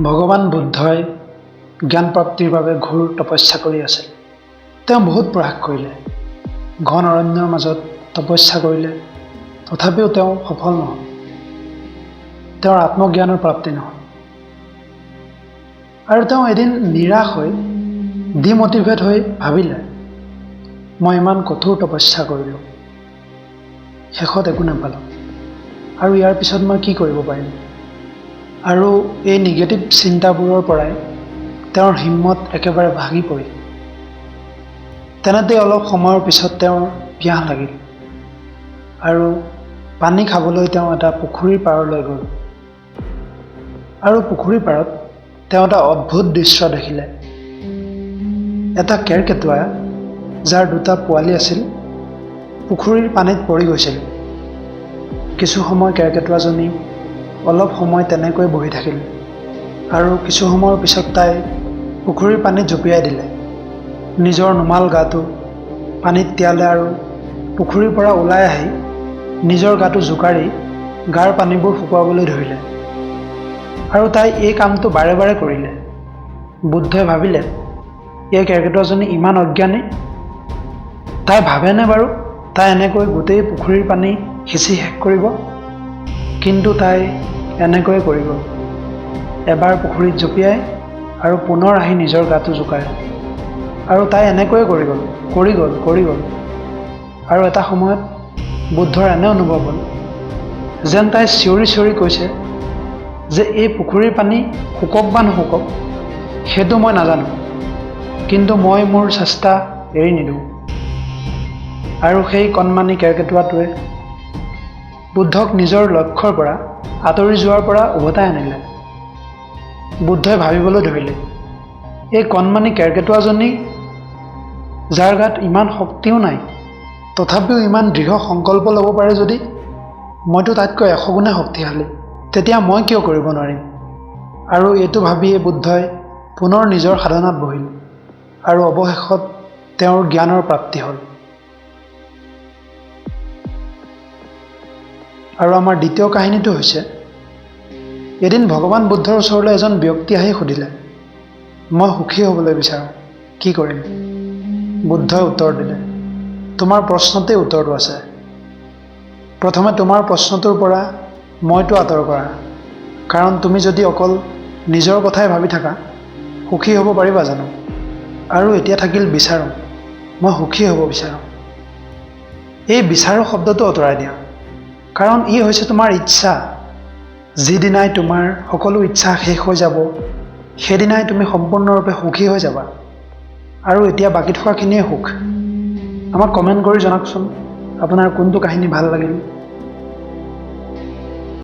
ভগৱান বুদ্ধই জ্ঞান প্ৰাপ্তিৰ বাবে ঘোৰ তপস্যা কৰি আছিল। তেওঁ বহুত প্ৰয়াস কৰিলে, ঘন অৰণ্যৰ মাজত তপস্যা কৰিলে, তথাপিও তেওঁ সফল নহ'ল। তেওঁৰ আত্মজ্ঞানৰ প্ৰাপ্তি নহ'ল। আৰু তেওঁ এদিন নিৰাশ হৈ ডিমটিভেট হৈ ভাবিলে, মই ইমান কঠোৰ তপস্যা কৰিলোঁ, শেষত একো নাপালোঁ, আৰু ইয়াৰ পিছত মই কি কৰিব পাৰিম। আৰু এই নিগেটিভ চিন্তাবোৰৰ পৰাই তেওঁৰ হিম্মত একেবাৰে ভাগি পৰিল। তেনেতে অলপ সময়ৰ পিছত তেওঁৰ পিয়াহ লাগিল, আৰু পানী খাবলৈ তেওঁ এটা পুখুৰীৰ পাৰলৈ গ'ল। আৰু পুখুৰীৰ পাৰত তেওঁ এটা অদ্ভুত দৃশ্য দেখিলে। এটা কেৰ্কেটুৱা, যাৰ দুটা পোৱালি আছিল, পুখুৰীৰ পানীত পৰি গৈছিল। কিছু সময় কেৰ্কেটুৱাজনী অলপ সময় তেনেকৈ বহি থাকিল, আৰু কিছু সময়ৰ পিছত তাই পুখুৰীৰ পানীত জঁপিয়াই দিলে। নিজৰ নুমাল গাটো পানীত তিয়ালে আৰু পুখুৰীৰ পৰা ওলাই আহি নিজৰ গাটো জোকাৰি গাৰ পানীবোৰ শুকুৱাবলৈ ধৰিলে। আৰু তাই এই কামটো বাৰে বাৰে কৰিলে। বুদ্ধই ভাবিলে, এই কেৰ্কেটুৱাজনী ইমান অজ্ঞানী, তাই ভাবেনে বাৰু তাই এনেকৈ গোটেই পুখুৰীৰ পানী সিঁচি শেষ কৰিব? কিন্তু তাই এনেকৈয়ে কৰি গ'ল। এবাৰ পুখুৰীত জঁপিয়াই আৰু পুনৰ আহি নিজৰ গাটো জোকাৰে। আৰু তাই এনেকৈয়ে কৰি গ'ল। আৰু এটা সময়ত বুদ্ধৰ এনে অনুভৱ হ'ল, যেন তাই চিঞৰি চিঞৰি কৈছে যে এই পুখুৰীৰ পানী শুকক বা নুশুকক সেইটো মই নাজানো, কিন্তু মই মোৰ চেষ্টা এৰি নিদিওঁ। আৰু সেই কণমানি কেৰ্কেটুৱাটোৱে বুদ্ধক নিজৰ লক্ষ্যৰ পৰা আঁতৰি যোৱাৰ পৰা উভতাই আনিলে। বুদ্ধই ভাবিবলৈ ধৰিলে, এই কণমানি কেৰ্কেটুৱাজনী, যাৰ গাত ইমান শক্তিও নাই, তথাপিও ইমান দৃঢ় সংকল্প ল'ব পাৰে যদি, মইতো তাতকৈ 100 গুণে শক্তিশালী, তেতিয়া মই কিয় কৰিব নোৱাৰিম? আৰু এইটো ভাবিয়ে বুদ্ধই পুনৰ নিজৰ সাধনাত বহিল, আৰু অৱশেষত তেওঁৰ জ্ঞানৰ প্ৰাপ্তি হ'ল। আৰু আমাৰ দ্বিতীয় কাহিনীটো হৈছে, এদিন ভগৱান বুদ্ধৰ ওচৰলৈ এজন ব্যক্তি আহি সুধিলে, মই সুখী হ'বলৈ বিচাৰোঁ, কি কৰিম? বুদ্ধই উত্তৰ দিলে, তোমাৰ প্ৰশ্নতেই উত্তৰটো আছে। প্ৰথমে তোমাৰ প্ৰশ্নটোৰ পৰা মইতো আঁতৰ কৰা, কাৰণ তুমি যদি অকল নিজৰ কথাই ভাবি থাকা, সুখী হ'ব পাৰিবা জানো? আৰু এতিয়া থাকিল বিচাৰোঁ, মই সুখী হ'ব বিচাৰোঁ। এই বিচাৰোঁ শব্দটো আঁতৰাই দিয়া, কাৰণ ই হৈছে তোমাৰ ইচ্ছা। যিদিনাই তোমাৰ সকলো ইচ্ছা শেষ হৈ যাব, সেইদিনাই তুমি সম্পূৰ্ণৰূপে সুখী হৈ যাবা। আৰু এতিয়া বাকী থকাখিনিয়ে সুখ। আমাক কমেণ্ট কৰি জনাওকচোন, আপোনাৰ কোনটো কাহিনী ভাল লাগিল।